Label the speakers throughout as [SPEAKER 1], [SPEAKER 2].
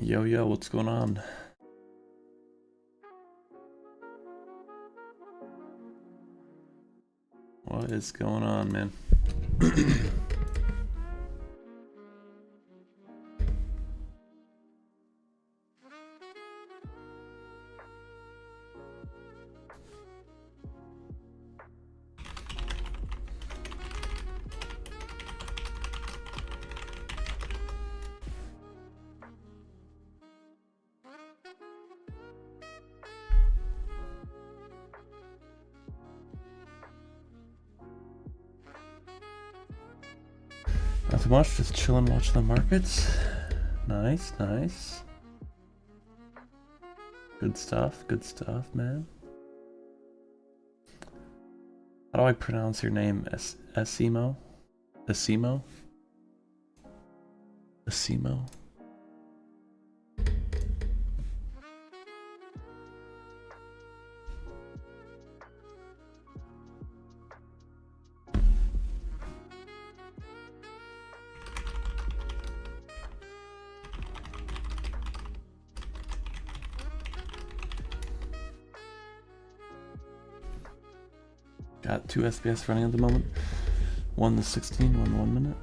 [SPEAKER 1] Yo, yo, what's going on? What is going on, man? Not too much, just chilling, watching the markets. Nice, nice. Good stuff, man. How do I pronounce your name? Asimo? Asimo? Asimo? Got 2 SBS running at the moment. One the 16, one 1 minute.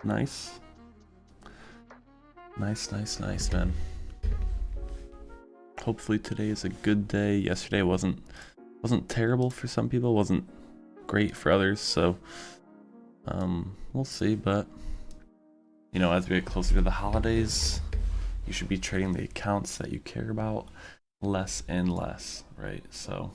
[SPEAKER 1] Nice. Nice, man. Hopefully today is a good day. Yesterday wasn't terrible for some people, wasn't great for others, so we'll see. But you know, as we get closer to the holidays, you should be trading the accounts that you care about less and less, right? So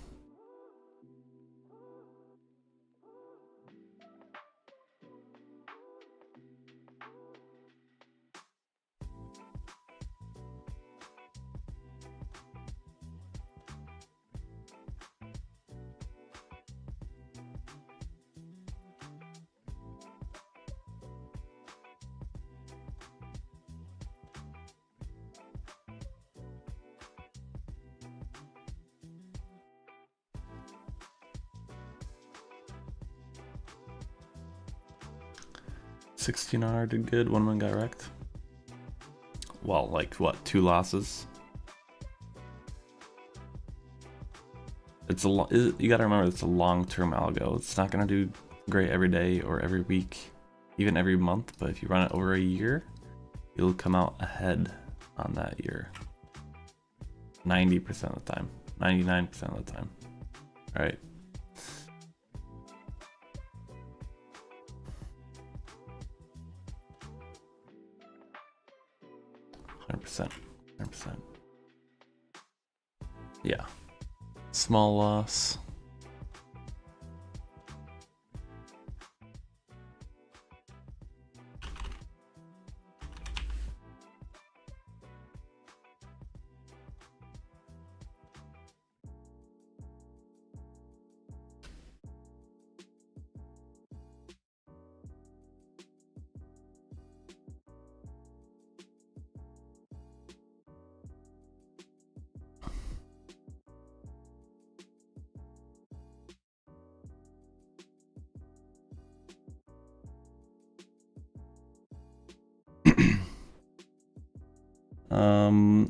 [SPEAKER 1] $16 did good, 1 man got wrecked. Well, like what, 2 losses? It's a you gotta remember it's a long-term algo. It's not gonna do great every day or every week, even every month, but if you run it over a year, you'll come out ahead on that year. 90% of the time, 99% of the time. All right. %, 100%. Yeah. Small loss.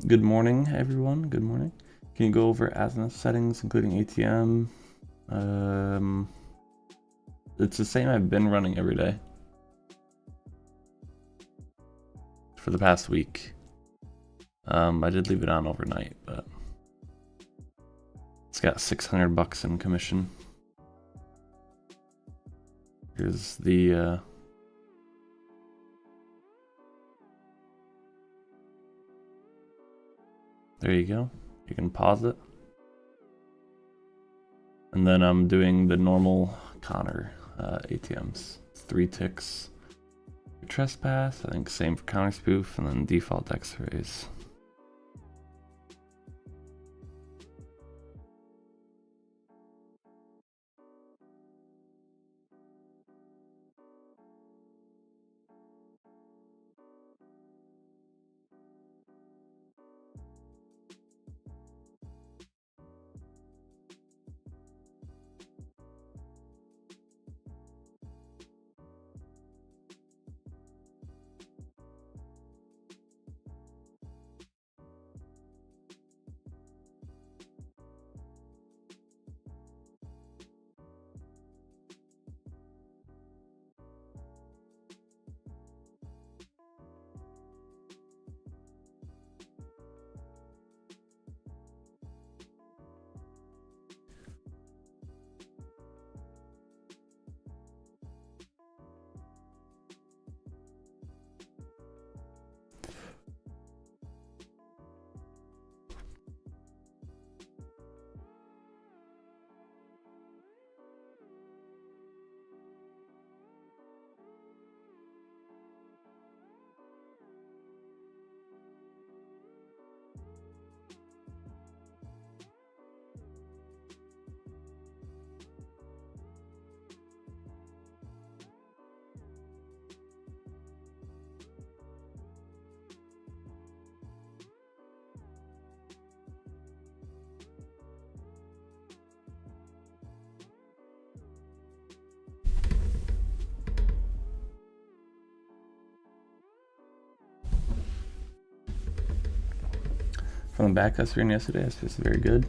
[SPEAKER 1] Good morning, everyone. Good morning. Can you go over Azimuth settings, including ATM? It's the same I've been running every day for the past week. I did leave it on overnight, but it's got $600 in commission. Here's the there you go. You can pause it. And then I'm doing the normal Connor ATMs. 3 ticks for trespass, I think same for counter spoof, and then default X-rays. Coming back to screen yesterday, SBS is very good.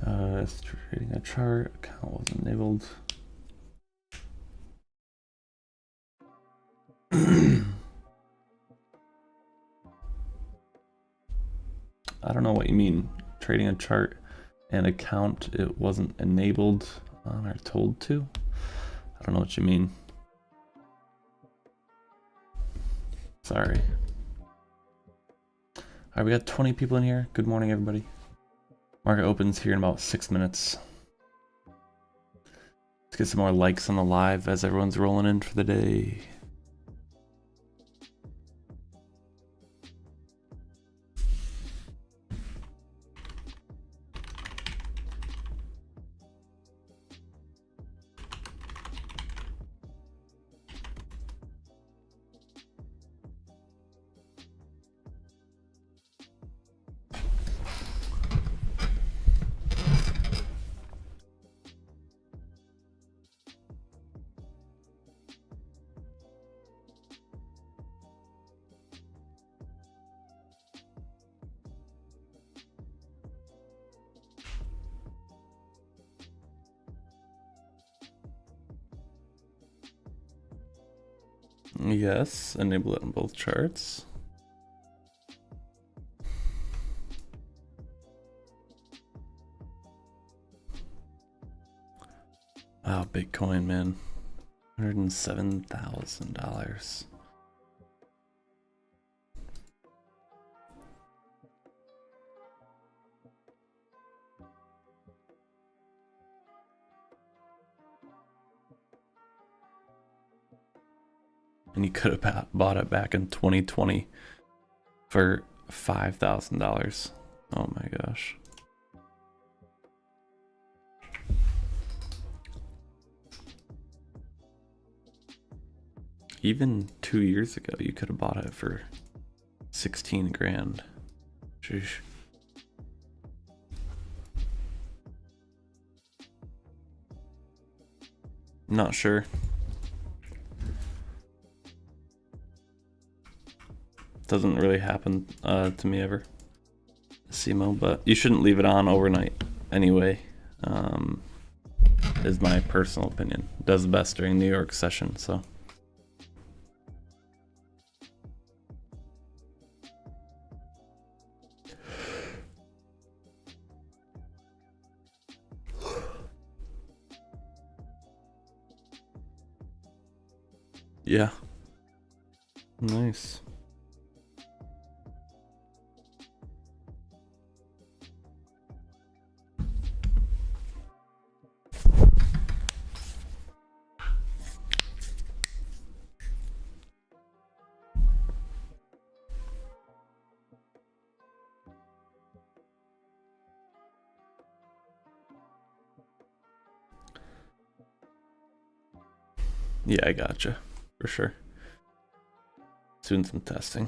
[SPEAKER 1] It's trading a chart, account wasn't enabled. I don't know what you mean. Trading a chart and account, it wasn't enabled or told to. I don't know what you mean. Sorry. Alright, we got 20 people in here. Good morning, everybody. Market opens here in about 6 minutes. Let's get some more likes on the live as everyone's rolling in for the day. Yes, enable it on both charts. Wow, Bitcoin, man. $107,000. And you could have bought it back in 2020 for $5,000. Oh my gosh. Even 2 years ago, you could have bought it for 16 grand. Sheesh. Not sure. Doesn't really happen to me ever, CMO, but you shouldn't leave it on overnight anyway, is my personal opinion. It does best during New York session, so. Yeah. Nice. Yeah, I gotcha, for sure. Doing some testing.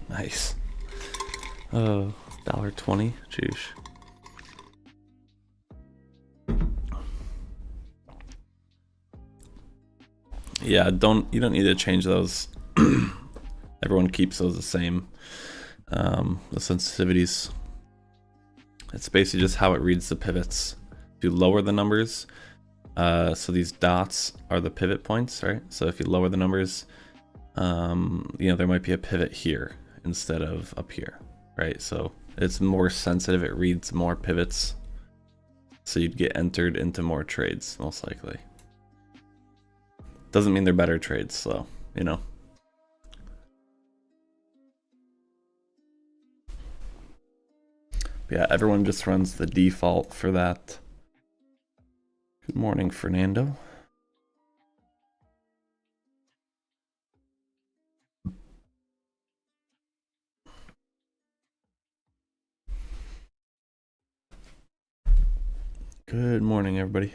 [SPEAKER 1] Nice. Oh, $1.20. Jeez. Yeah, you don't need to change those. Everyone keeps those the same. The sensitivities. It's basically just how it reads the pivots. If you lower the numbers, so these dots are the pivot points, right? So if you lower the numbers, there might be a pivot here instead of up here, right? So it's more sensitive, it reads more pivots, so you'd get entered into more trades, most likely. Doesn't mean they're better trades, so, Yeah, everyone just runs the default for that. Good morning, Fernando. Good morning, everybody.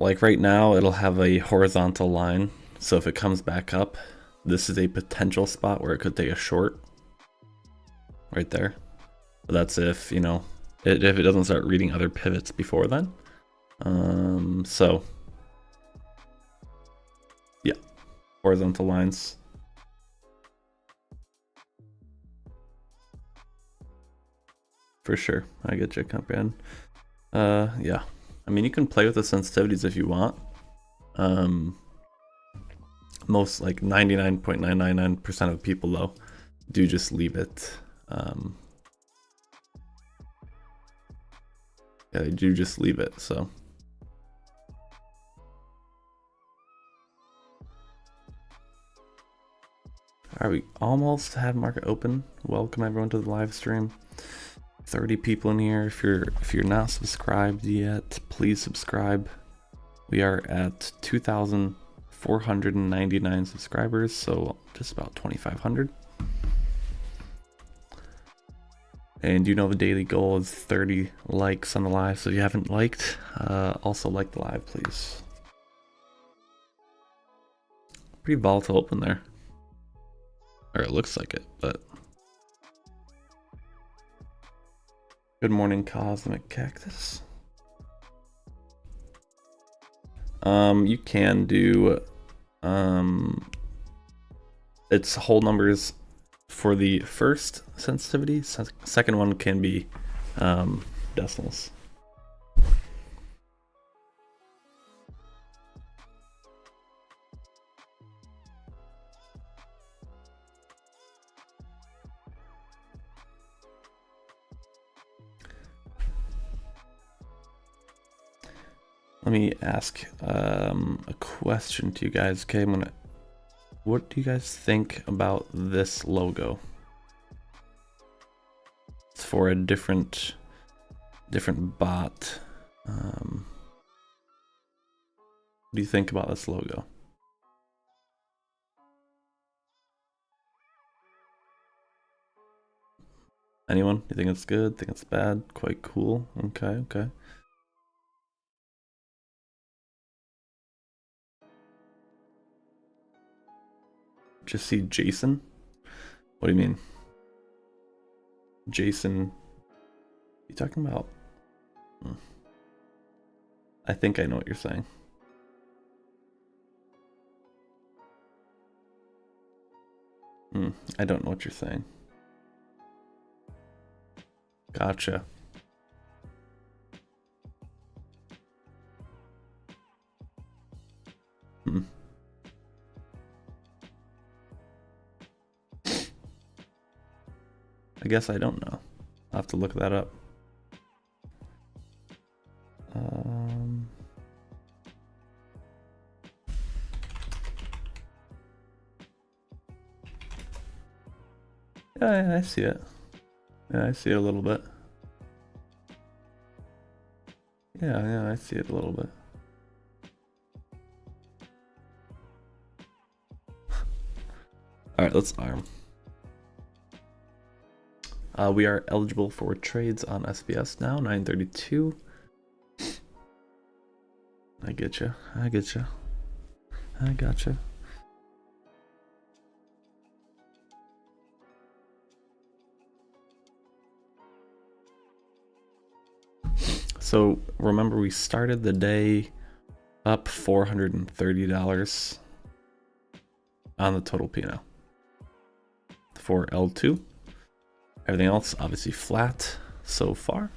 [SPEAKER 1] Like right now, it'll have a horizontal line. So if it comes back up, this is a potential spot where it could take a short. Right there. But that's if, you know, if it doesn't start reading other pivots before then. So, yeah, horizontal lines. For sure, I get you, comprehend. Yeah, I mean, you can play with the sensitivities if you want. Most, like 99.999% of people though, do just leave it. Yeah, they do just leave it, so. Alright, we almost have market open. Welcome everyone to the live stream. 30 people in here. If you're not subscribed yet, please subscribe. We are at 2,499 subscribers, so just about 2,500. And you know the daily goal is 30 likes on the live, so if you haven't liked, also like the live, please. Pretty volatile open there. Or it looks like it, but. Good morning, Cosmic Cactus. You can do, it's whole numbers for the first sensitivity. Second one can be decimals. Let me ask a question to you guys. Okay, what do you guys think about this logo? It's for a different bot. What do you think about this logo? Anyone? You think it's good? Think it's bad? Quite cool. Okay. Just see Jason? What do you mean? Jason? What are you talking about? I think I know what you're saying. I don't know what you're saying. Gotcha. I guess I don't know. I'll have to look that up. Yeah, I see it. Yeah, I see it a little bit. Yeah, I see it a little bit. All right, let's arm. We are eligible for trades on SBS now, 932. I get you. I gotcha. So remember, we started the day up $430 on the total P&L for L2. Everything else obviously flat so far.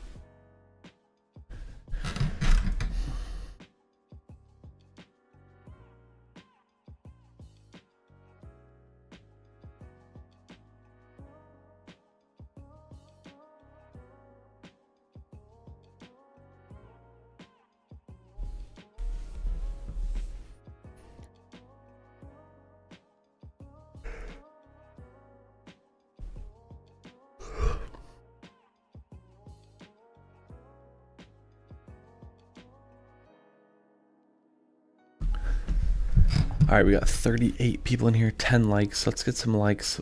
[SPEAKER 1] All right, we got 38 people in here, 10 likes. Let's get some likes.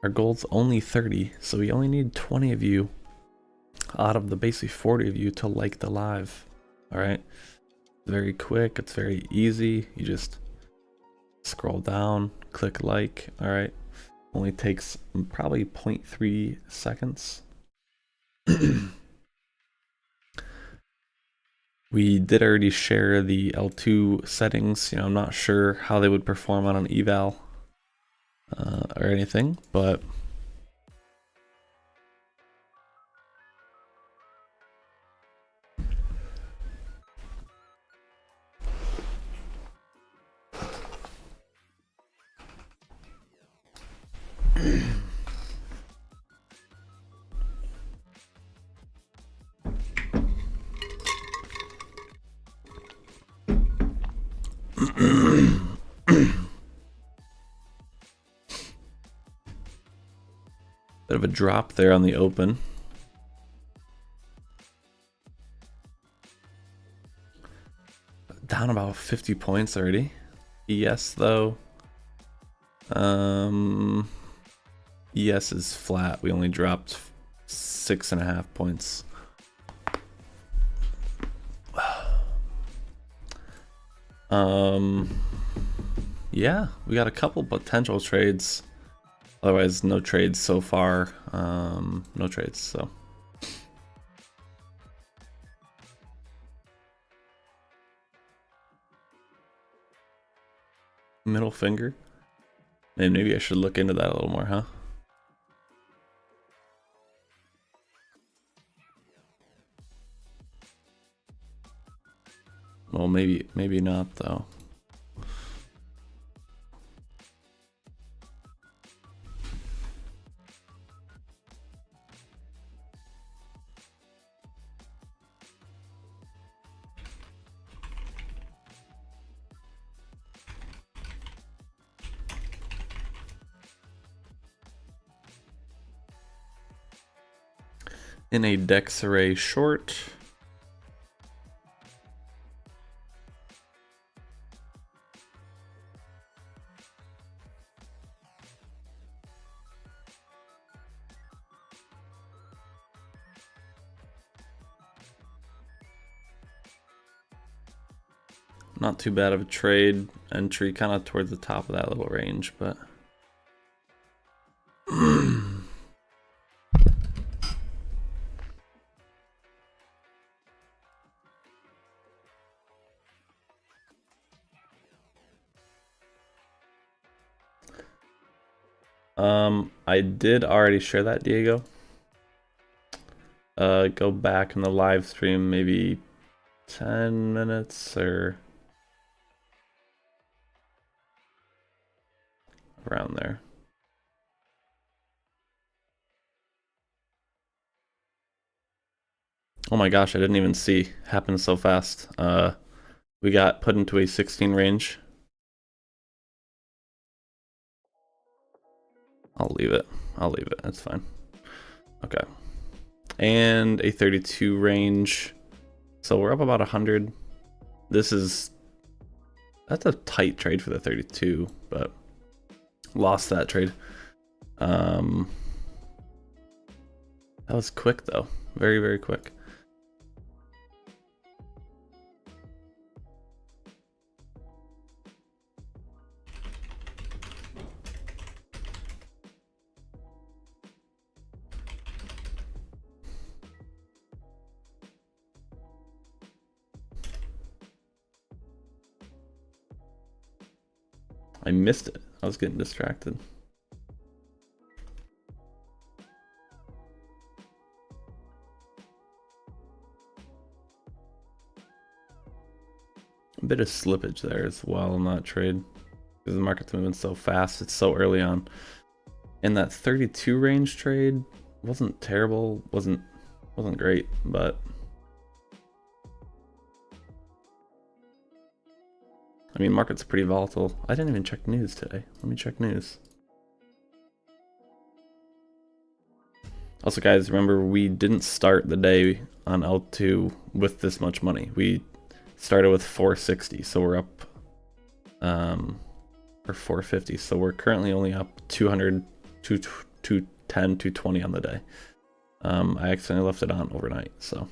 [SPEAKER 1] Our goal's only 30, so we only need 20 of you out of the basically 40 of you to like the live. All right, very quick, it's very easy. You just scroll down, click like. All right, only takes probably 0.3 seconds. We did already share the L2 settings. You know, I'm not sure how they would perform on an eval or anything, but bit of a drop there on the open. Down about 50 points already. ES though. ES is flat. We only dropped 6.5 points. Yeah, we got a couple potential trades. Otherwise, no trades so far. No trades, so. Middle finger. Man, maybe I should look into that a little more, huh? Well, maybe not though. In a Dex array short. Not too bad of a trade entry, kind of towards the top of that little range, but I did already share that, Diego. Go back in the live stream, maybe 10 minutes or around there. Oh my gosh, I didn't even see. Happened so fast. We got put into a 16 range. I'll leave it. That's fine. Okay. And a 32 range. So we're up about 100. That's a tight trade for the 32, but lost that trade. That was quick though. Very, very quick. I missed it. I was getting distracted. A bit of slippage there as well in that trade because the market's moving so fast. It's so early on. And that 32 range trade wasn't terrible. Wasn't great, but I mean, market's pretty volatile. I didn't even check news today. Let me check news. Also, guys, remember we didn't start the day on L2 with this much money. We started with 460, so we're up or 450. So we're currently only up 200, 210, 220 on the day. I accidentally left it on overnight, so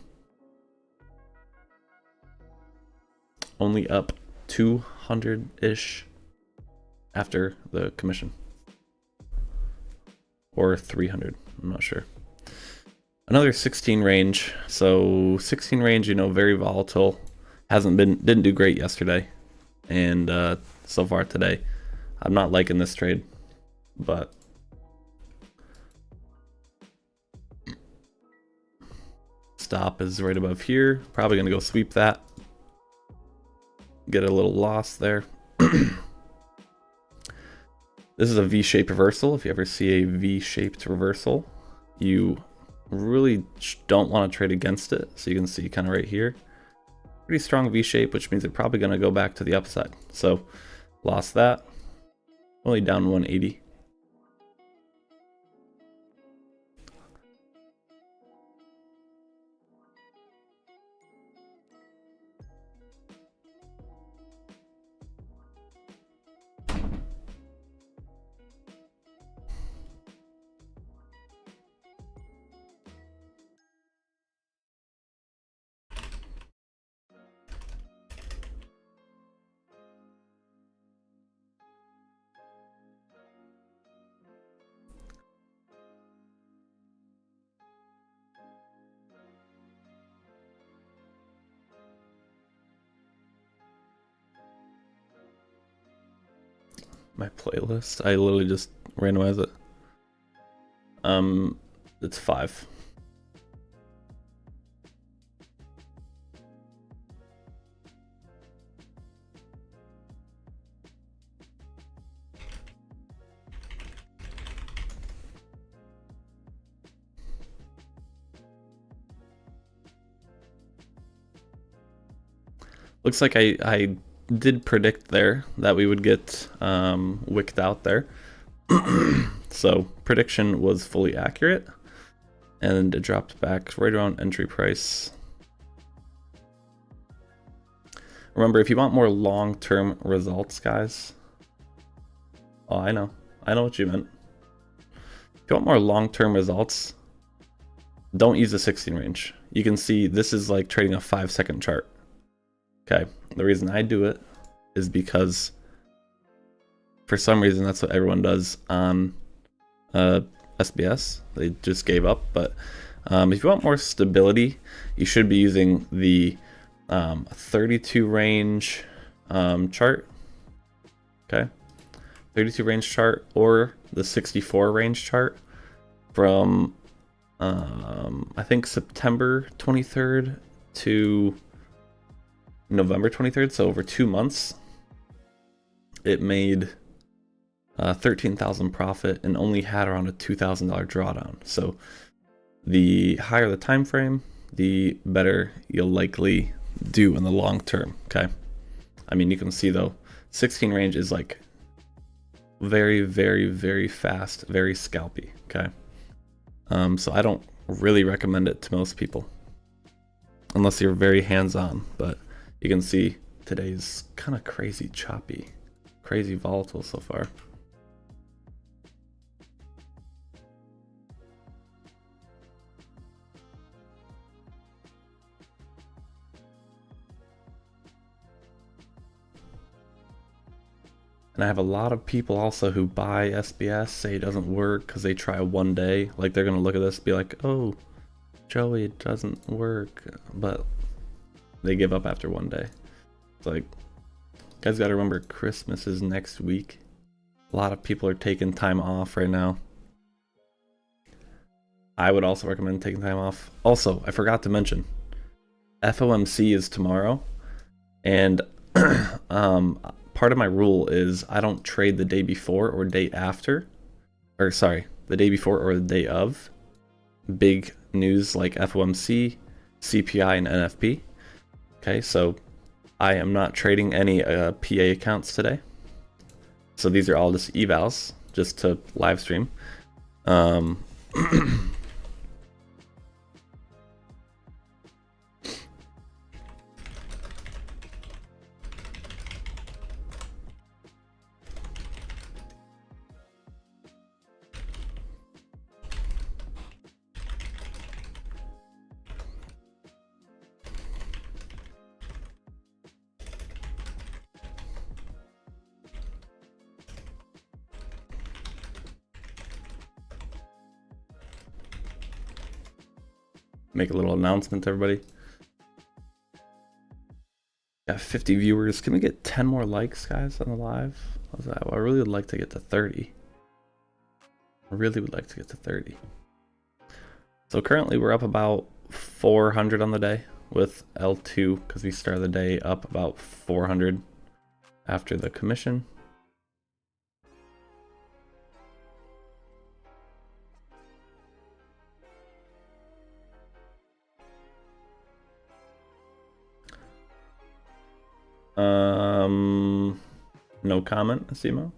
[SPEAKER 1] only up 200-ish after the commission, or 300, I'm not sure. Another 16 range. So 16 range, you know, very volatile. Didn't do great yesterday, and so far today, I'm not liking this trade, but stop is right above here. Probably gonna go sweep that. Get a little loss there. This is a V-shaped reversal. If you ever see a V-shaped reversal, you really don't want to trade against it. So you can see kind of right here, pretty strong V-shape, which means it's probably going to go back to the upside. So lost that, only down 180. My playlist, I literally just randomize it. It's 5. Looks like I did predict there that we would get wicked out there. So prediction was fully accurate, and it dropped back right around entry price. Remember, if you want more long-term results, guys. Oh, I know what you meant. If you want more long-term results, don't use the 16 range. You can see this is like trading a 5-second chart. Okay, the reason I do it is because for some reason that's what everyone does on SBS. They just gave up. But if you want more stability, you should be using the 32 range chart. Okay, 32 range chart, or the 64 range chart from I think September 23rd to November 23rd, so over 2 months. It made 13,000 profit and only had around a $2,000 drawdown. So the higher the time frame, the better you'll likely do in the long term. Okay, I mean, you can see though, 16 range is like very, very, very fast, very scalpy. Okay, so I don't really recommend it to most people unless you're very hands-on. But you can see today's kind of crazy choppy, crazy volatile so far. And I have a lot of people also who buy SBS, say it doesn't work because they try one day. Like, they're going to look at this and be like, oh, Joey, it doesn't work. But they give up after one day. It's like, you guys got to remember, Christmas is next week. A lot of people are taking time off right now. I would also recommend taking time off. Also, I forgot to mention, FOMC is tomorrow. And part of my rule is I don't trade the day before or day after. Or sorry, the day before or the day of big news like FOMC, CPI, and NFP. Okay, so I am not trading any PA accounts today. So these are all just evals, just to live stream. make a little announcement to everybody. Got 50 viewers. Can we get 10 more likes, guys, on the live? How's that? Well, I really would like to get to 30. I really would like to get to 30. So currently we're up about 400 on the day with L2 because we started the day up about 400 after the commission. No comment, Asimo.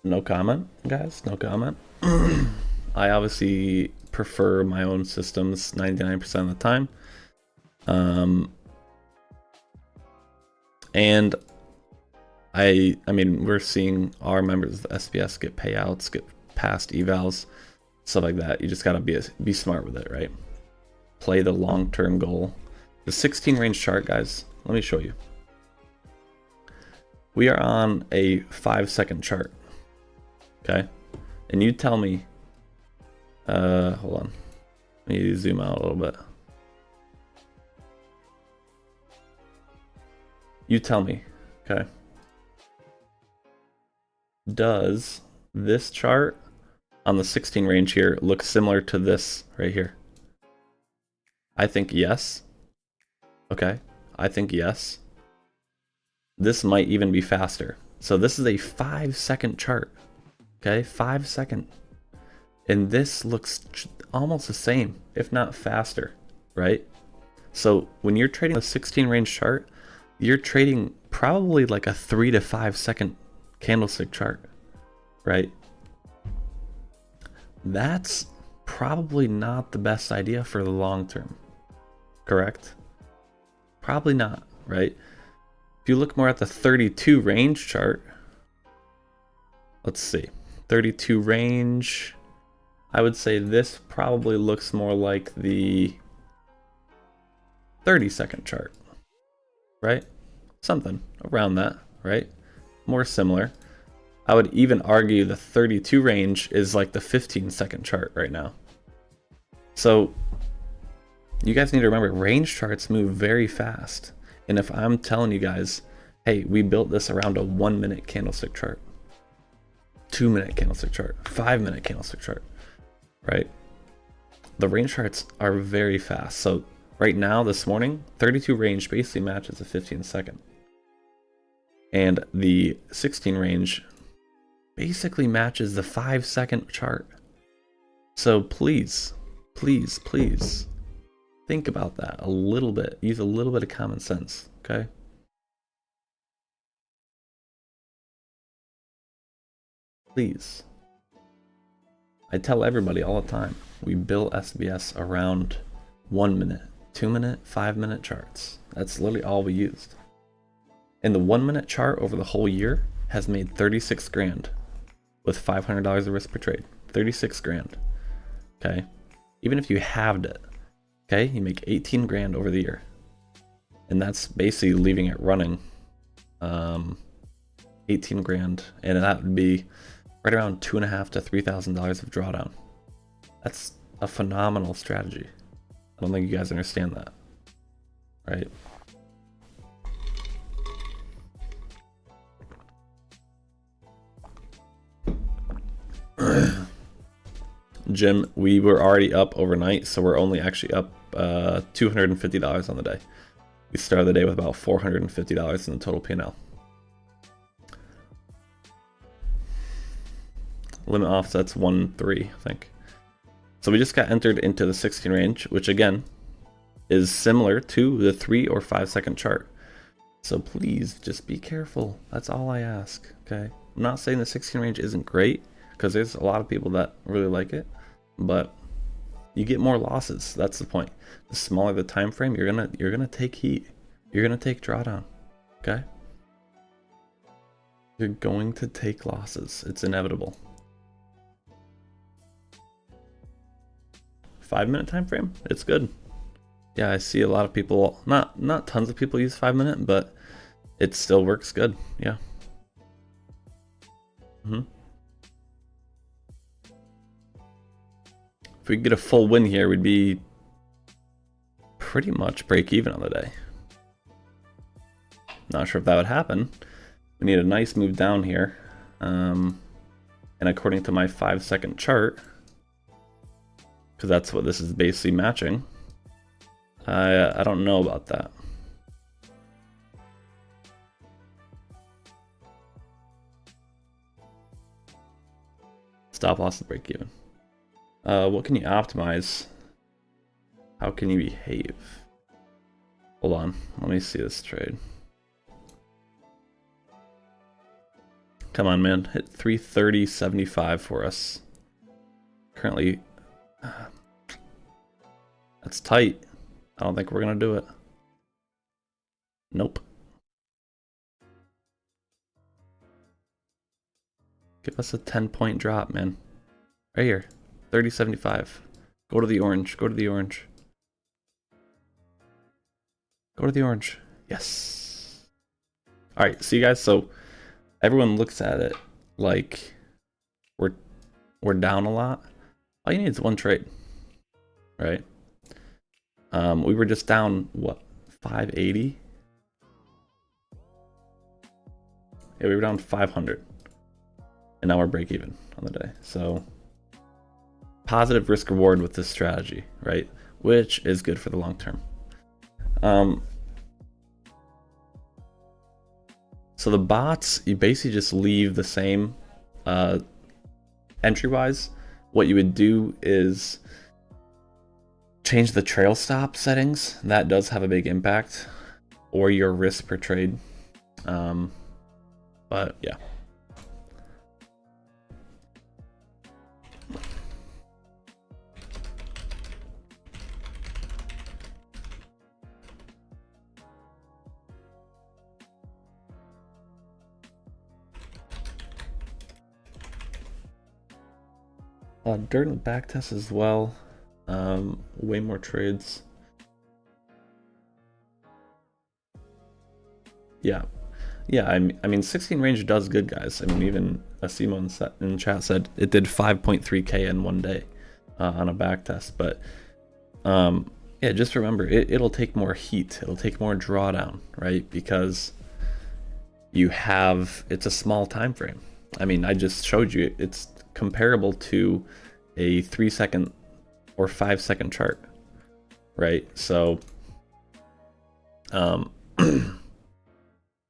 [SPEAKER 1] No comment, guys, no comment. I obviously prefer my own systems 99% of the time. And I mean, we're seeing our members of the SBS get payouts, get past evals, stuff like that. You just gotta be smart with it, right? Play the long-term goal. The 16 range chart, guys, let me show you. We are on a 5-second chart, okay? And you tell me, hold on, let me zoom out a little bit. You tell me, okay? Does this chart on the 16 range here look similar to this right here? I think yes. Okay, I think yes. This might even be faster. So this is a 5-second chart. Okay, 5 second. And this looks almost the same, if not faster, right? So when you're trading a 16 range chart, you're trading probably like a 3 to 5 second candlestick chart, right? That's probably not the best idea for the long term, correct? Probably not, right? If you look more at the 32 range chart, let's see, 32 range, I would say this probably looks more like the 30-second chart, right? Something around that, right? More similar. I would even argue the 32 range is like the 15-second chart right now. So you guys need to remember, range charts move very fast. And if I'm telling you guys, hey, we built this around a 1-minute candlestick chart, 2-minute candlestick chart, 5-minute candlestick chart, right? The range charts are very fast. So right now, this morning, 32 range basically matches a 15-second. And the 16 range basically matches the 5-second chart. So please, please, please think about that a little bit. Use a little bit of common sense, okay? Please. I tell everybody all the time, we built SBS around 1-minute, 2-minute, 5-minute charts. That's literally all we used. And the 1-minute chart over the whole year has made 36 grand with $500 of risk per trade. 36 grand, okay? Even if you halved it, okay, you make 18 grand over the year. And that's basically leaving it running 18 grand. And that would be right around $2,500 to $3,000 of drawdown. That's a phenomenal strategy. I don't think you guys understand that, right? Jim, we were already up overnight, so we're only actually up $250 on the day. We started the day with about $450 in the total P&L. Limit offsets 1.3, I think. So we just got entered into the 16 range, which again is similar to the 3 or 5 second chart. So please just be careful. That's all I ask, okay? I'm not saying the 16 range isn't great, because there's a lot of people that really like it, but you get more losses. That's the point. The smaller the time frame, you're gonna take heat. You're gonna take drawdown, okay? You're going to take losses. It's inevitable. 5-minute time frame, it's good. Yeah, I see a lot of people, not tons of people use 5-minute, but it still works good. Yeah. If we could get a full win here, we'd be pretty much break even on the day. Not sure if that would happen. We need a nice move down here. And according to my 5-second chart, because that's what this is basically matching, I don't know about that. Stop loss and break even. What can you optimize? How can you behave? Hold on, let me see this trade. Come on, man, hit 330.75 for us. Currently, that's tight. I don't think we're gonna do it. Nope. Give us a 10-point drop, man. Right here, 30.75. Go to the orange, go to the orange. Go to the orange. Yes. All right, see you guys. So everyone looks at it like we're down a lot. All you need is one trade, right? We were just down what, 580? Yeah, we were down 500, and now we're break even on the day. So positive risk reward with this strategy, right? Which is good for the long term. So the bots, you basically just leave the same entry-wise. What you would do is change the trail stop settings. That does have a big impact, or your risk per trade. But yeah. Dirt and back test as well. Way more trades. Yeah, I mean 16 range does good, guys. I mean, even Azimuth in chat said it did 5.3k in one day on a back test. But yeah, just remember, it'll take more heat. It'll take more drawdown, right? Because it's a small time frame. I mean, I just showed you it's comparable to a 3-second or 5-second chart, right? So I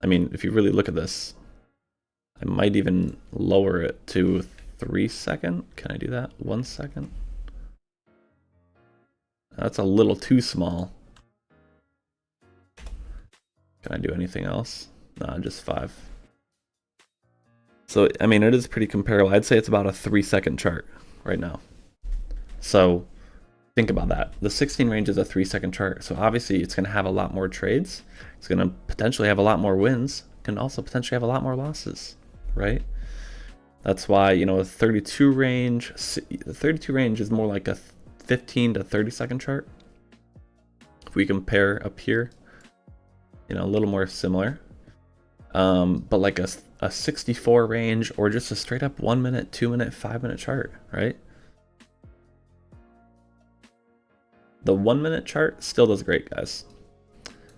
[SPEAKER 1] mean, if you really look at this, I might even lower it to 3-second. Can I do that? 1 second? That's a little too small. Can I do anything else? Nah, just 5. So, I mean, it is pretty comparable. I'd say it's about a 3-second chart right now. So think about that. The 16 range is a 3-second chart. So obviously it's going to have a lot more trades. It's going to potentially have a lot more wins. Can also potentially have a lot more losses, right? That's why, you know, a 32 range, the 32 range is more like a 15 to 30-second chart. If we compare up here, you know, a little more similar. But like a 64 range, or just a straight up 1 minute, 2 minute, 5 minute chart, right? The 1 minute chart still does great, guys.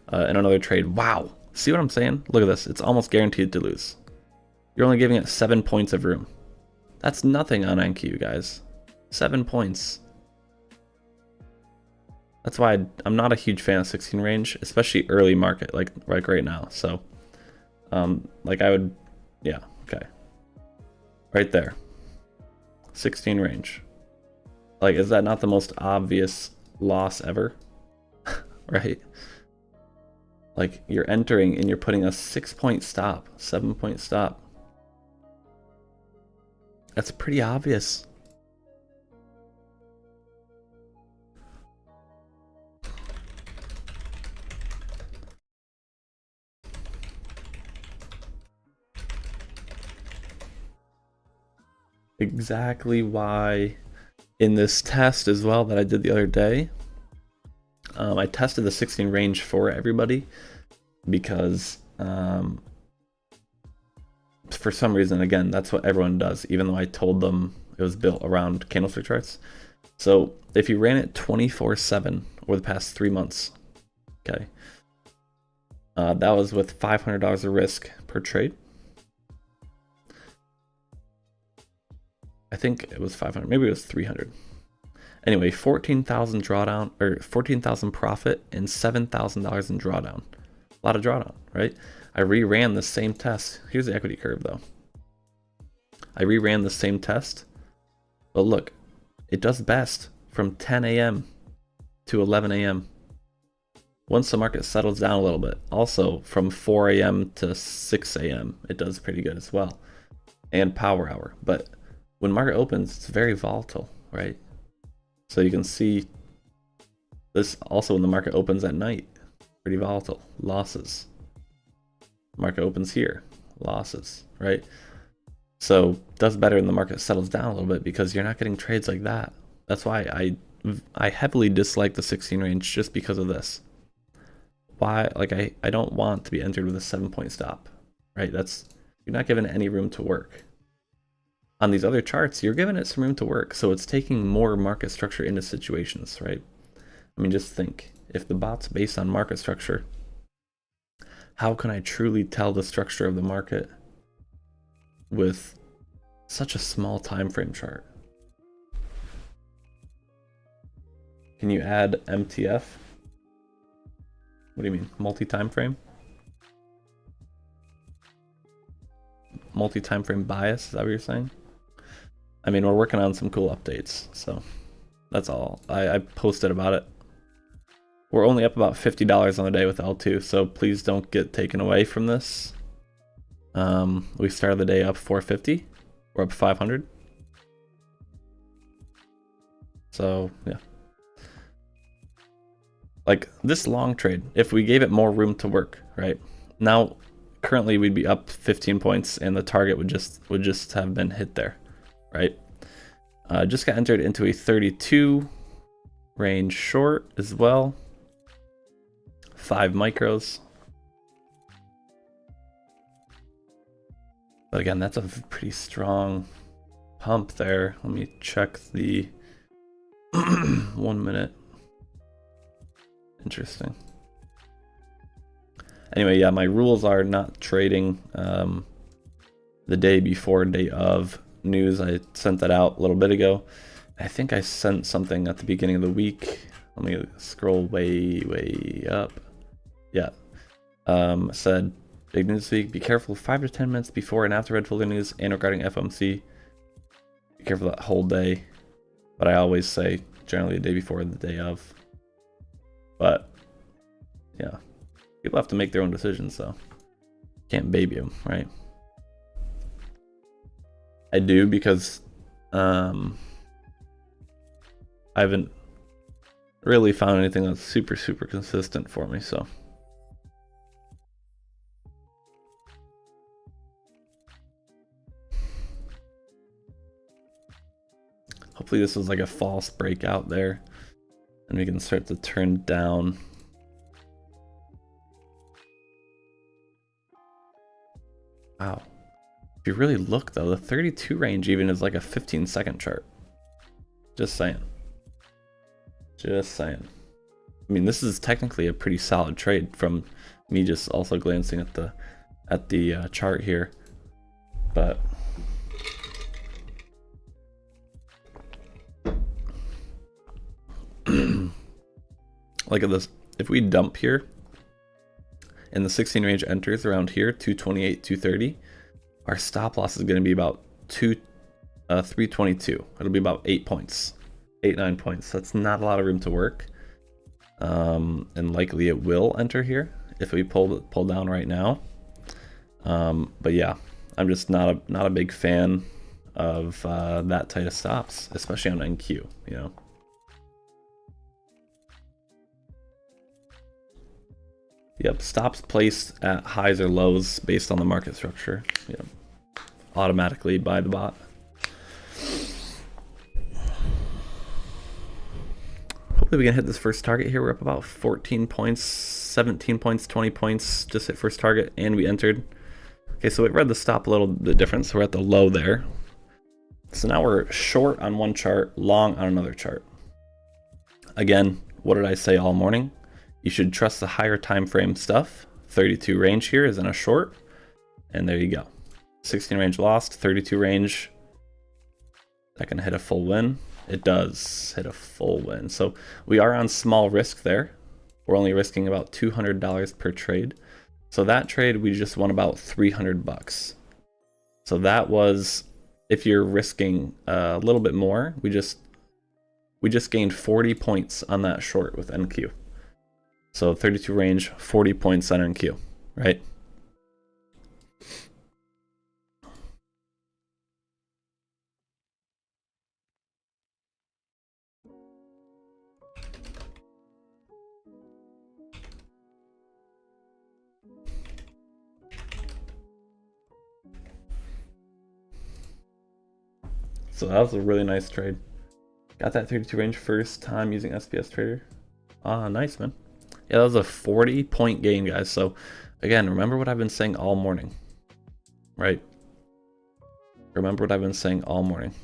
[SPEAKER 1] And another trade, wow. See what I'm saying? Look at this, it's almost guaranteed to lose. You're only giving it 7 points of room. That's nothing on NQ, guys. 7 points. That's why I'm not a huge fan of 16 range, especially early market, like right now. So, like I would, yeah, okay. Right there. 16 range. Like, is that not the most obvious loss ever? Right? Like, you're entering and you're putting a 6-point stop, 7-point stop. That's pretty obvious. Exactly why in this test as well that I did the other day, I tested the 16 range for everybody because For some reason, again, that's what everyone does, even though I told them it was built around candlestick charts. So if you ran it 24/7 over the past 3 months, okay, that was with $500 of risk per trade. I think it was 500, maybe it was 300. Anyway, 14,000 drawdown, or 14,000 profit and $7,000 in drawdown. A lot of drawdown, right? I reran the same test. Here's the equity curve though. I reran the same test, but look, it does best from 10 a.m. to 11 a.m. Once the market settles down a little bit. Also from 4 a.m. to 6 a.m. it does pretty good as well. And power hour. But when market opens, it's very volatile, right? So you can see this also when the market opens at night. Pretty volatile. Losses. Market opens here. Losses, right? So does better when the market settles down a little bit because you're not getting trades like that. That's why I heavily dislike the 16 range just because of this. Why? Like I don't want to be entered with a 7-point stop, right? That's, you're not given any room to work. On these other charts, you're giving it some room to work, so it's taking more market structure into situations, right? I mean, just think, if the bot's based on market structure, how can I truly tell the structure of the market with such a small time frame chart? Can you add MTF? What do you mean? Multi-time frame? Multi-time frame bias, is that what you're saying? I mean, we're working on some cool updates, so that's all. I posted about it. We're only up about $50 on the day with L2, so please don't get taken away from this. We started the day up 450. We're up 500. So, yeah. Like, this long trade, if we gave it more room to work, right? Now, currently we'd be up 15 points, and the target would just have been hit there. Right, just got entered into a 32 range short as well. 5 micros. But again, that's a pretty strong pump there. Let me check the 1 minute. Interesting. Anyway, yeah, my rules are not trading the day before, day of news. I sent that out a little bit ago. I think I sent something at the beginning of the week. Let me scroll way up. Yeah. Said, big news this week, be careful 5 to 10 minutes before and after red folder news and regarding FOMC. Be careful that whole day. But I always say generally the day before and the day of. But yeah, people have to make their own decisions, so can't baby them, right? I do because I haven't really found anything that's super consistent for me, so. Hopefully this was like a false breakout there and we can start to turn down. Wow. If you really look though, the 32 range even is like a 15-second chart. Just saying. Just saying. I mean, this is technically a pretty solid trade from me just also glancing at the chart here. But look at this. If we dump here and the 16 range enters around here, 228, 230, our stop loss is going to be about 322. It'll be about 8 points, 9 points. That's not a lot of room to work, and likely it will enter here if we pull down right now. But yeah, I'm just not a big fan of that tight of stops, especially on NQ. You know. Yep, stops placed at highs or lows based on the market structure. Yep. Automatically by the bot. hopefully we can hit this first target here. We're up about 14 points, 17 points, 20 points, just hit first target, and we entered. Okay, so we read the stop a little bit different, so we're at the low there. So now we're short on one chart, long on another chart. Again, what did I say all morning? You should trust the higher time frame stuff. 32 range here is in a short, and there you go. 16 range lost, 32 range. That can hit a full win. It does hit a full win. So we are on small risk there. We're only risking about $200 per trade. So that trade, we just won about 300 bucks. So that was, if you're risking a little bit more, we just gained 40 points on that short with NQ. So 32 range, 40 points on NQ, right? So that was a really nice trade. Got that 32 range first time using SBS Trader. Ah, nice, man. Yeah, that was a 40-point gain, guys. So again, remember what I've been saying all morning, right? Remember what I've been saying all morning.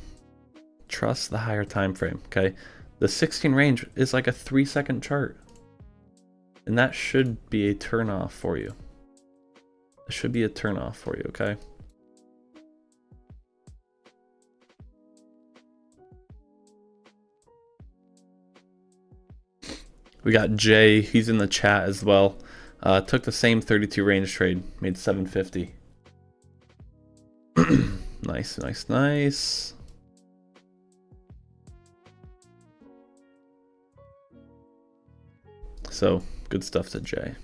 [SPEAKER 1] Trust the higher time frame, okay? The 16 range is like a 3-second chart. And that should be a turnoff for you. It should be a turnoff for you, okay? We got Jay, he's in the chat as well. Took the same 32 range trade, made 750. Nice, nice, nice. So, good stuff to Jay.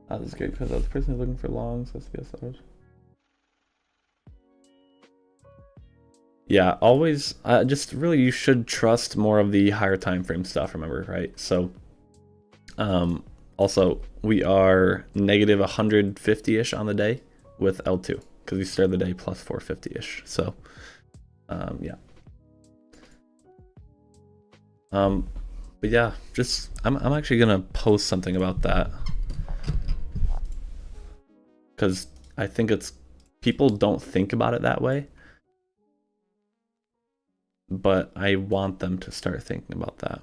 [SPEAKER 1] That was great because I was personally looking for longs, SBS. Yeah, always, just really you should trust more of the higher time frame stuff, remember, right? So, also, we are negative 150-ish on the day with L2 because we started the day plus 450-ish. So, yeah. But yeah, just, I'm actually going to post something about that because I think people don't think about it that way. But I want them to start thinking about that.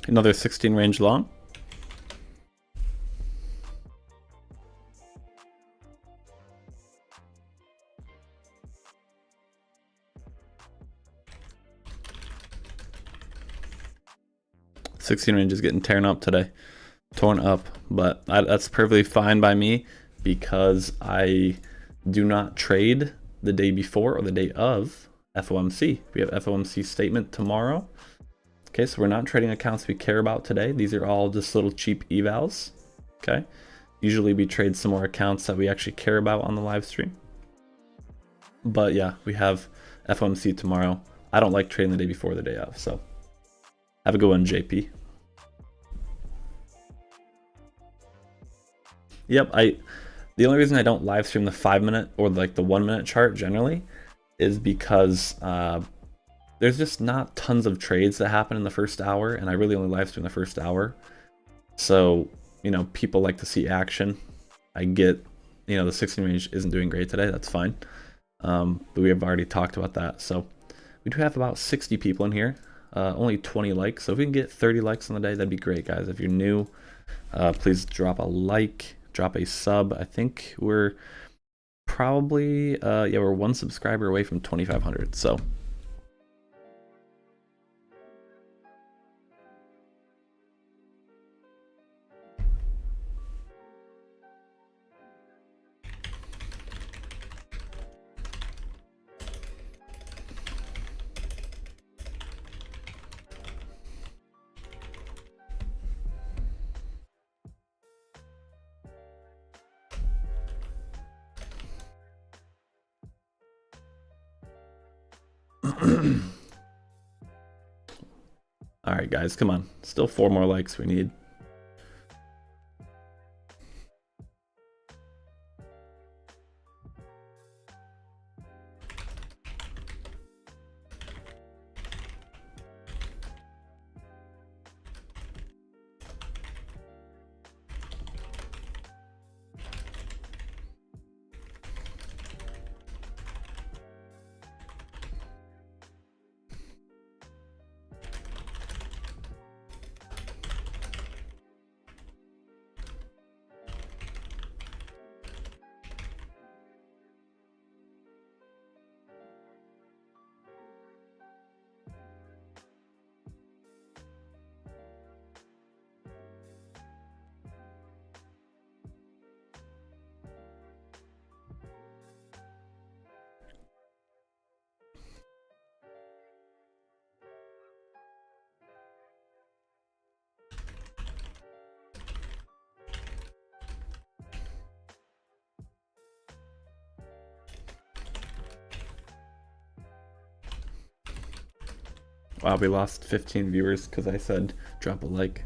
[SPEAKER 1] Another 16 range long. Range is getting torn up today. Torn up, but that's perfectly fine by me because I do not trade the day before or the day of FOMC. We have FOMC statement tomorrow. Okay, so we're not trading accounts we care about today. These are all just little cheap evals. Okay, usually we trade some more accounts that we actually care about on the live stream. But yeah, we have FOMC tomorrow. I don't like trading the day before or the day of, so have a good one, JP. Yep, the only reason I don't live stream the 5-minute or like the 1-minute chart generally is because there's just not tons of trades that happen in the first hour, and I really only live stream the first hour. So, you know, people like to see action. I get, you know, the 16 range isn't doing great today. That's fine. But we have already talked about that. So we do have about 60 people in here. Only 20 likes. So if we can get 30 likes on the day, that'd be great, guys. If you're new, please drop a like, drop a sub. I think we're probably, yeah, we're 1 subscriber away from 2,500. So all right, guys, come on. Still 4 more likes we need. Wow, we lost 15 viewers because I said drop a like.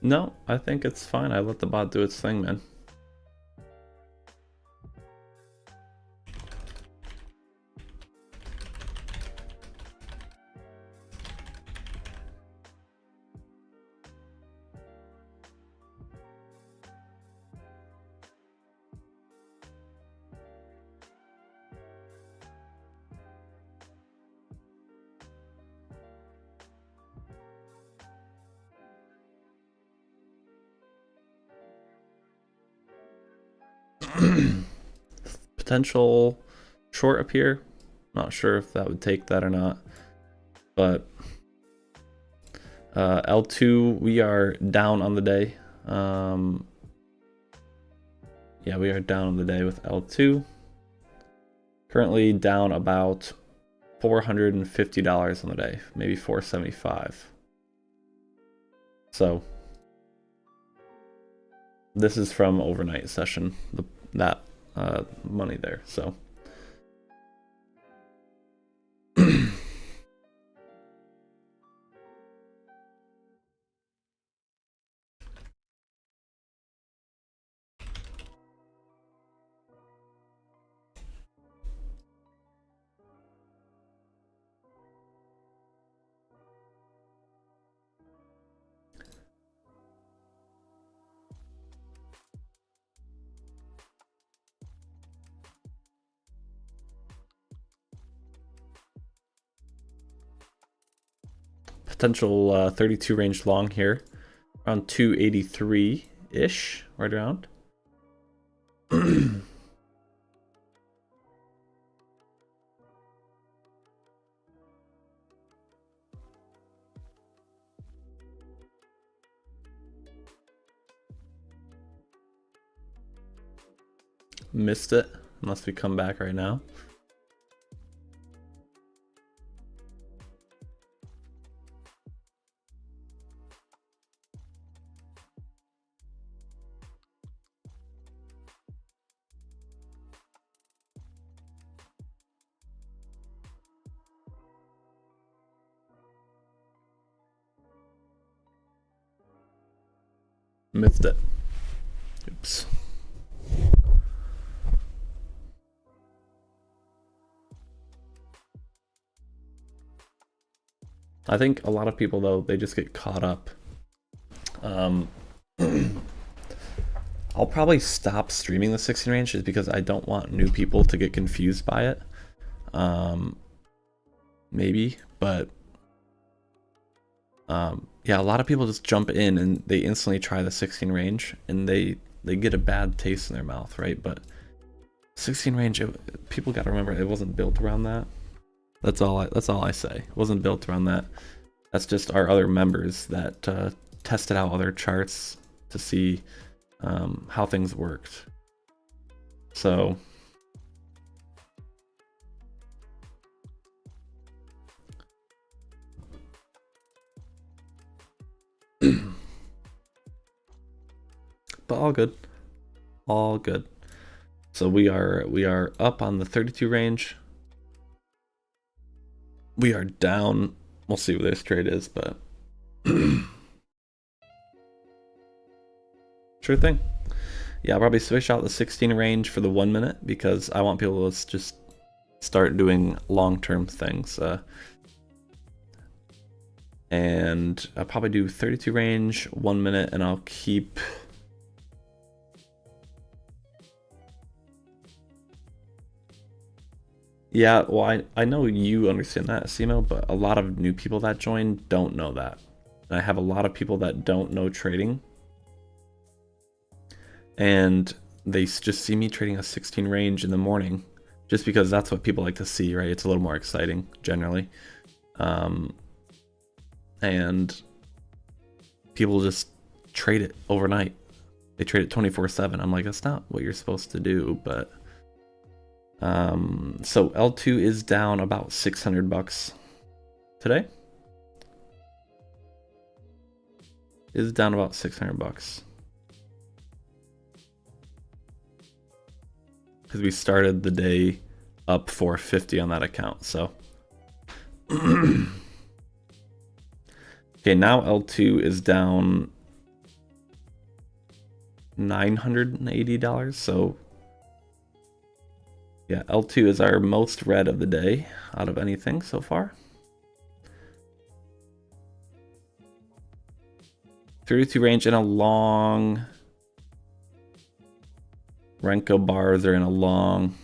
[SPEAKER 1] No, I think it's fine. I let the bot do its thing, man. Potential short up here. Not sure if that would take that or not. But L2, we are down on the day. Yeah, we are down on the day with L2. Currently down about $450 on the day, maybe $475. So this is from overnight session, that money there. So potential 32 range long here, around 283-ish, right around. Missed it, unless we come back right now. Missed it. Oops. I think a lot of people, though, they just get caught up. I'll probably stop streaming the 16 range just because I don't want new people to get confused by it. Maybe, but yeah, a lot of people just jump in and they instantly try the 16 range and they get a bad taste in their mouth, right? But 16 range, people got to remember it wasn't built around that. That's all I say. It wasn't built around that. That's just our other members that tested out other charts to see how things worked. So but all good. All good. So we are up on the 32 range. We are down. We'll see what this trade is, but sure thing. Yeah, I'll probably switch out the 16 range for the 1 minute because I want people to just start doing long-term things. And I'll probably do 32 range, 1 minute, and I'll keep... Yeah, well, I know you understand that, Simo, but a lot of new people that join don't know that. And I have a lot of people that don't know trading. And they just see me trading a 16 range in the morning just because that's what people like to see, right? It's a little more exciting, generally. And people just trade it overnight. They trade it 24/7. I'm like, that's not what you're supposed to do, but... so L2 is down about $600 today. Is down about $600 because we started the day up 450 on that account. So okay, now L2 is down $980. So yeah, L2 is our most red of the day out of anything so far. 32 range in a long. Renko bars are in a long.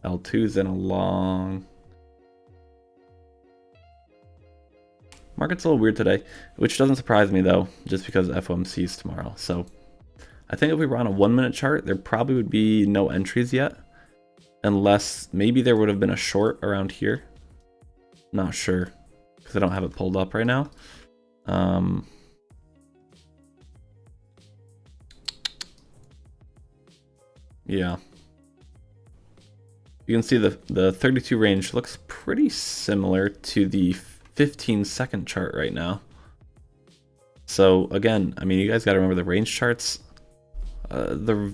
[SPEAKER 1] L2's in a long. Market's a little weird today, which doesn't surprise me though, just because FOMC is tomorrow. So I think if we were on a 1 minute chart, there probably would be no entries yet. Unless maybe there would have been a short around here. Not sure, because I don't have it pulled up right now. Yeah. You can see the 32 range looks pretty similar to the 15-second chart right now. So again, I mean, you guys got to remember the range charts. They're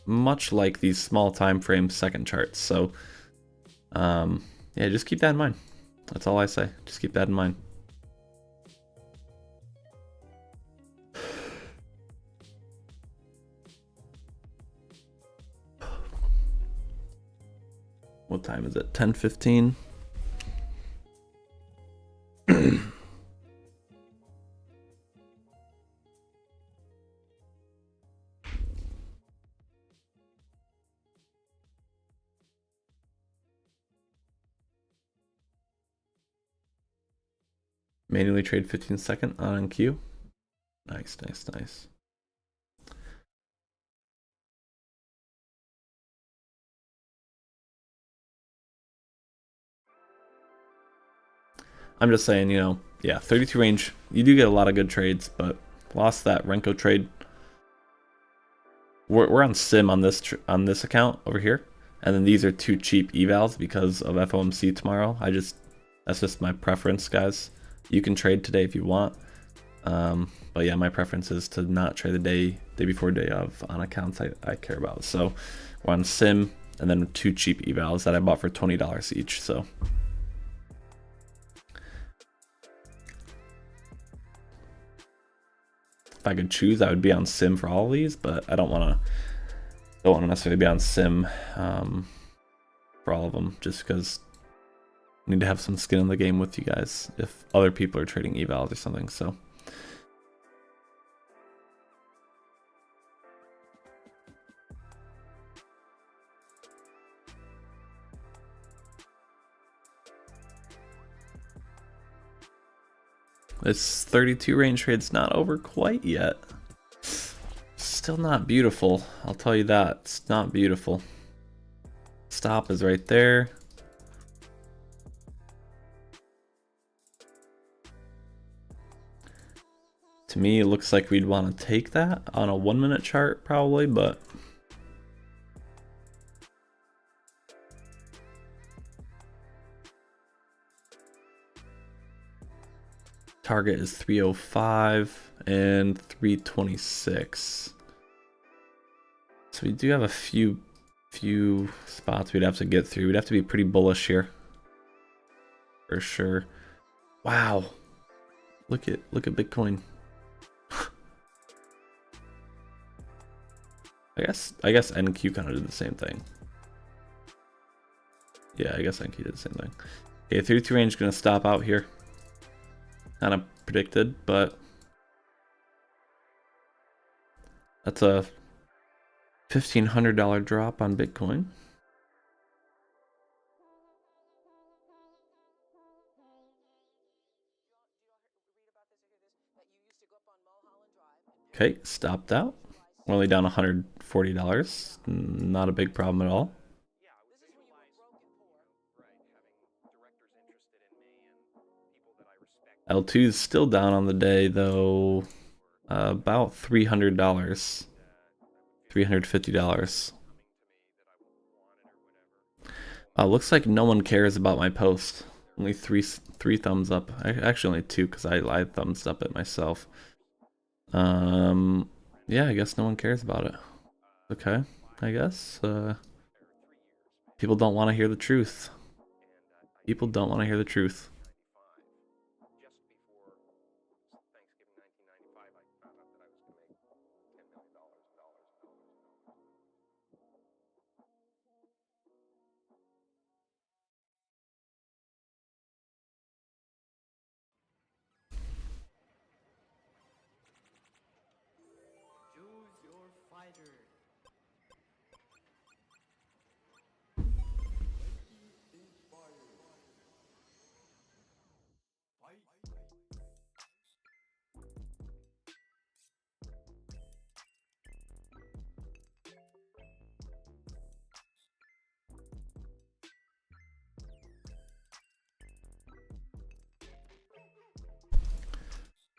[SPEAKER 1] much like these small time frame second charts. So yeah, just keep that in mind. That's all I say. Just keep that in mind. What time is it? 10:15. Manually trade 15-second on queue. Nice, nice, nice. I'm just saying, you know, yeah, 32 range, you do get a lot of good trades, but lost that Renko trade. We're on sim on this account over here, and then these are two cheap evals because of FOMC tomorrow. That's just my preference, guys. You can trade today if you want, but yeah, my preference is to not trade the day before, day of on accounts I care about. So we're on sim, and then two cheap evals that I bought for $20 each. So if I could choose, I would be on sim for all of these, but I don't want to necessarily be on sim for all of them, just because need to have some skin in the game with you guys if other people are trading evals or something. So this 32 range trade's not over quite yet. Still not beautiful, I'll tell you that. It's not beautiful. Stop is right there. To me, it looks like we'd want to take that on a 1 minute chart probably, but target is 305 and 326. So we do have a few spots we'd have to get through. We'd have to be pretty bullish here. For sure. Wow. Look at Bitcoin. I guess NQ kind of did the same thing. Yeah, I guess NQ did the same thing. Okay, 32 range is gonna stop out here. Kind of predicted, but that's a $1,500 drop on Bitcoin. Okay, stopped out. We're only down $140. Not a big problem at all. L2 is still down on the day though, about $300, $350. Looks like no one cares about my post. Only three thumbs up. Actually only 2 because I thumbs up it myself. Yeah, I guess no one cares about it. Okay, I guess people don't want to hear the truth. People don't want to hear the truth.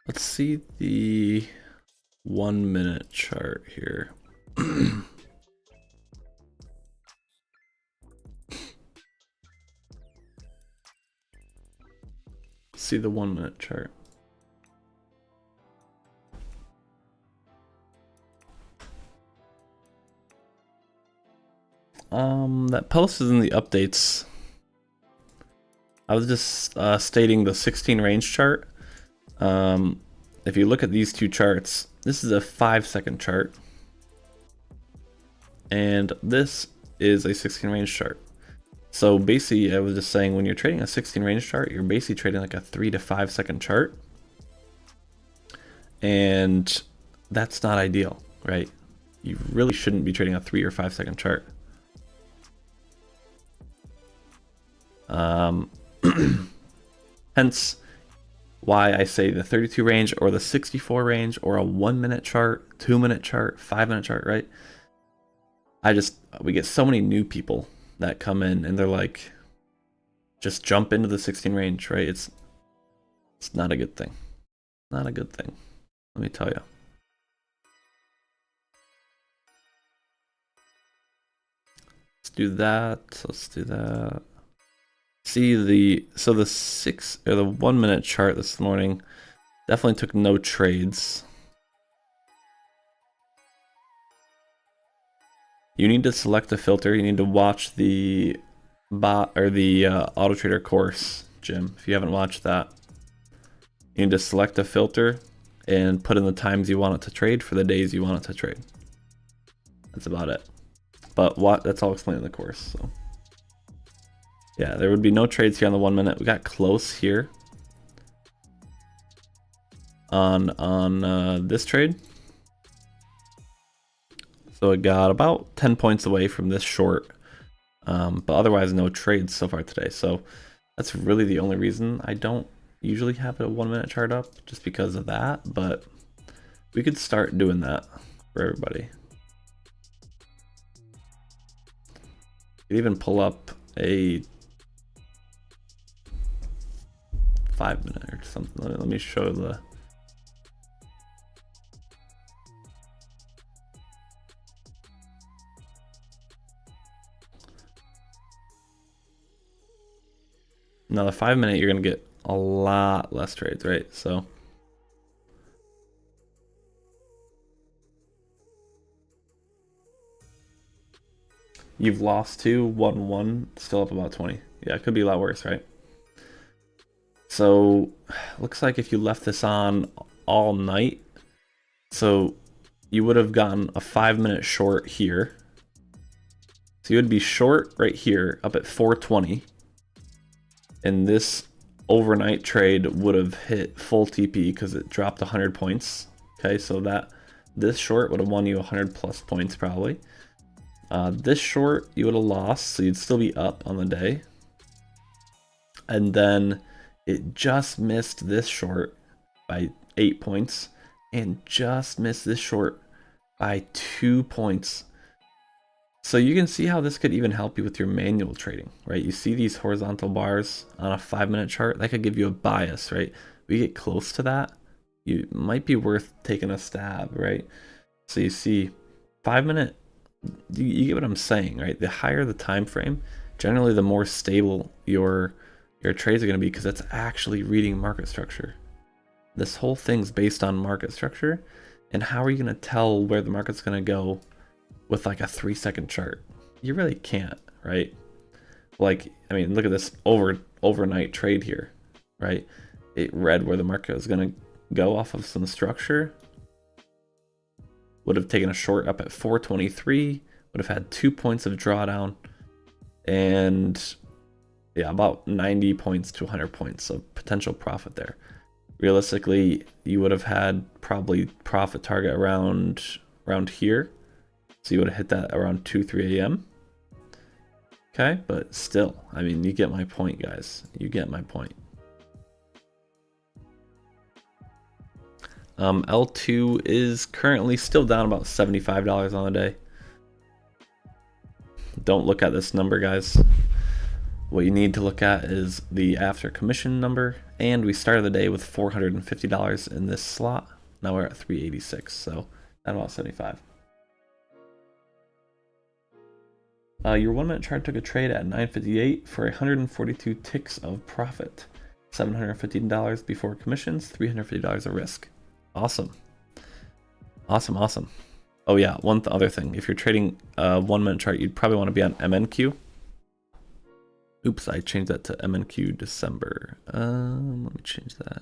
[SPEAKER 1] Let's see the 1 minute chart here. See the 1 minute chart. That post is in the updates. I was just stating the 16 range chart. If you look at these two charts, this is a 5-second chart, and this is a 16 range chart. So basically, I was just saying, when you're trading a 16 range chart, you're basically trading like a 3 to 5 second chart, and that's not ideal, right? You really shouldn't be trading a 3 or 5 second chart. Hence why I say the 32 range or the 64 range or a 1 minute chart, 2 minute chart, 5 minute chart, right? We get so many new people that come in and they're like, just jump into the 16 range, right? It's not a good thing. Not a good thing, let me tell you. Let's do that. Let's do that. See the 1 minute chart this morning definitely took no trades. You need to select a filter. You need to watch the Autotrader course, Jim, if you haven't watched that. You need to select a filter and put in the times you want it to trade for the days you want it to trade. That's about it. But that's all explained in the course. So Yeah, there would be no trades here on the 1 minute. We got close here on this trade. So it got about 10 points away from this short, but otherwise no trades so far today. So that's really the only reason I don't usually have a 1 minute chart up, just because of that. But we could start doing that for everybody. You could even pull up a 5 minute or something. Let me show the. Now the 5 minute, you're gonna get a lot less trades, right? So you've lost 2, 1, still up about 20. Yeah, it could be a lot worse, right? So looks like if you left this on all night, so you would have gotten a 5 minute short here. So you would be short right here up at 420. And this overnight trade would have hit full TP because it dropped 100 points. Okay, so this short would have won you 100 plus points probably. This short you would have lost, so you'd still be up on the day. And then it just missed this short by 8 points and just missed this short by 2 points. So you can see how this could even help you with your manual trading, right? You see these horizontal bars on a 5 minute chart, that could give you a bias, right? We get close to that, you might be worth taking a stab, right? So you see 5 minute, you get what I'm saying, right? The higher the time frame, generally the more stable your trades are going to be, because it's actually reading market structure. This whole thing's based on market structure, and how are you going to tell where the market's going to go with like a 3-second chart? You really can't, right? Like, I mean, look at this overnight trade here, right? It read where the market was going to go off of some structure. Would have taken a short up at 423, would have had 2 points of drawdown, and yeah, about 90 points to 100 points of potential profit there. Realistically, you would have had probably profit target around here. So you would have hit that around 2-3 a.m. Okay, but still, I mean, you get my point, guys. You get my point. L2 is currently still down about $75 on the day. Don't look at this number, guys. What you need to look at is the after commission number, and we started the day with $450 in this slot. Now we're at 386, so at about 75. Your 1 minute chart took a trade at 9:58 for 142 ticks of profit, $715 before commissions, $350 of risk. Awesome. Awesome, awesome. Oh yeah, one other thing. If you're trading a 1 minute chart, you'd probably want to be on MNQ. Oops, I changed that to MNQ December. Let me change that.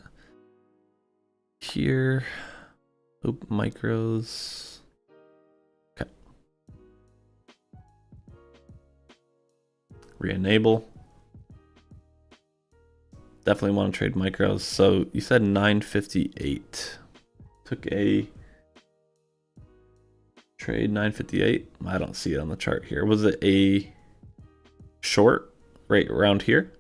[SPEAKER 1] Here. Oop, micros. Okay. Re-enable. Definitely want to trade micros. So you said 958. Took a trade 958. I don't see it on the chart here. Was it a short right around here?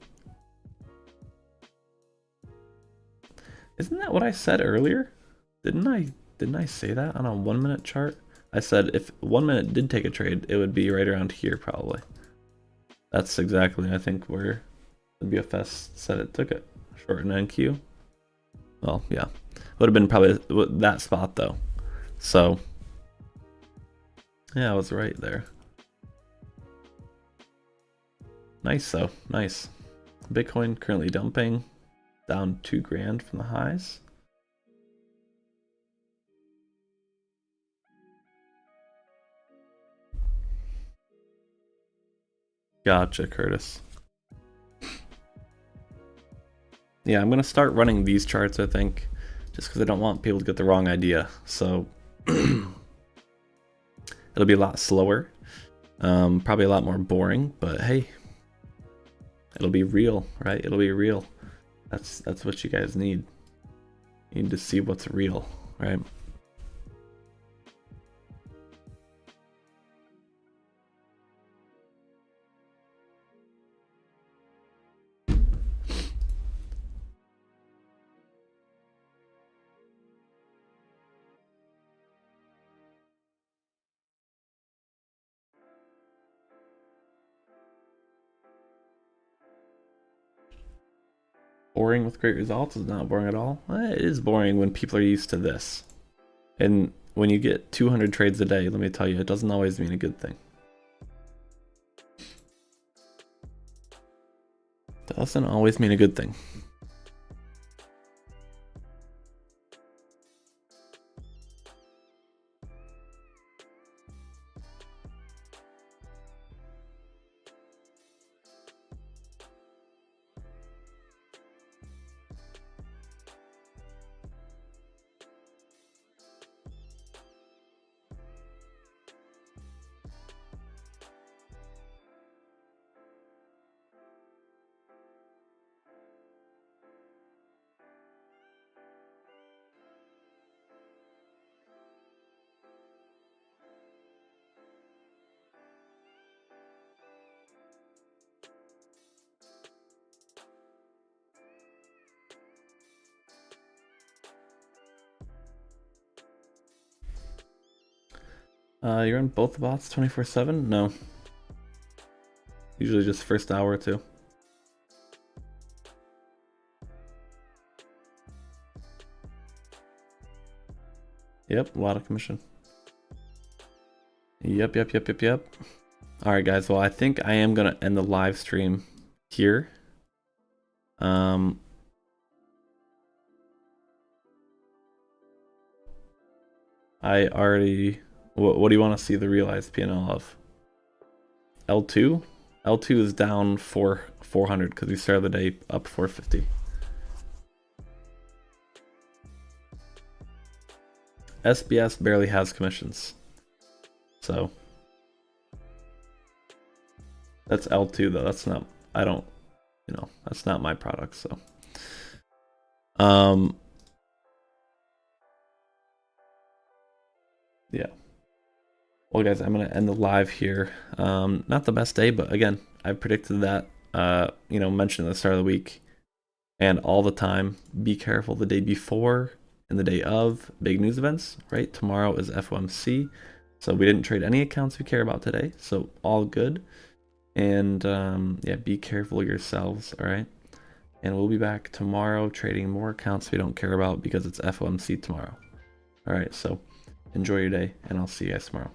[SPEAKER 1] Isn't that what I said earlier? Didn't I say that on a 1 minute chart? I said if 1 minute did take a trade, it would be right around here probably. That's exactly, I think, where the BFS said it took it. Short in NQ. Well, yeah. Would have been probably that spot though. So, yeah, I was right there. Nice though, nice. Bitcoin currently dumping, down 2 grand from the highs. Gotcha, Curtis. Yeah, I'm gonna start running these charts, I think, just because I don't want people to get the wrong idea. So it'll be a lot slower, probably a lot more boring, but hey, It'll be real, right? It'll be real. That's what you guys need. You need to see what's real, right? Boring with great results is not boring at all. It is boring when people are used to this. And when you get 200 trades a day, let me tell you, it doesn't always mean a good thing. Doesn't always mean a good thing. You're on both the bots 24/7? No. Usually just first hour or two. Yep, a lot of commission. Yep. Alright guys, well I think I am gonna end the live stream here. I already... What do you want to see the realized P&L of? L2? L2 is down 400 because we started the day up 450. SBS barely has commissions. So that's L2 though. That's not, I don't, you know, that's not my product, so. Yeah. Well guys, I'm gonna end the live here. Not the best day, but again, I predicted that, you know, mentioned at the start of the week and all the time. Be careful the day before and the day of big news events, right? Tomorrow is FOMC, so we didn't trade any accounts we care about today, so all good. And yeah, be careful yourselves, all right? And we'll be back tomorrow trading more accounts we don't care about because it's FOMC tomorrow. All right, so enjoy your day, and I'll see you guys tomorrow.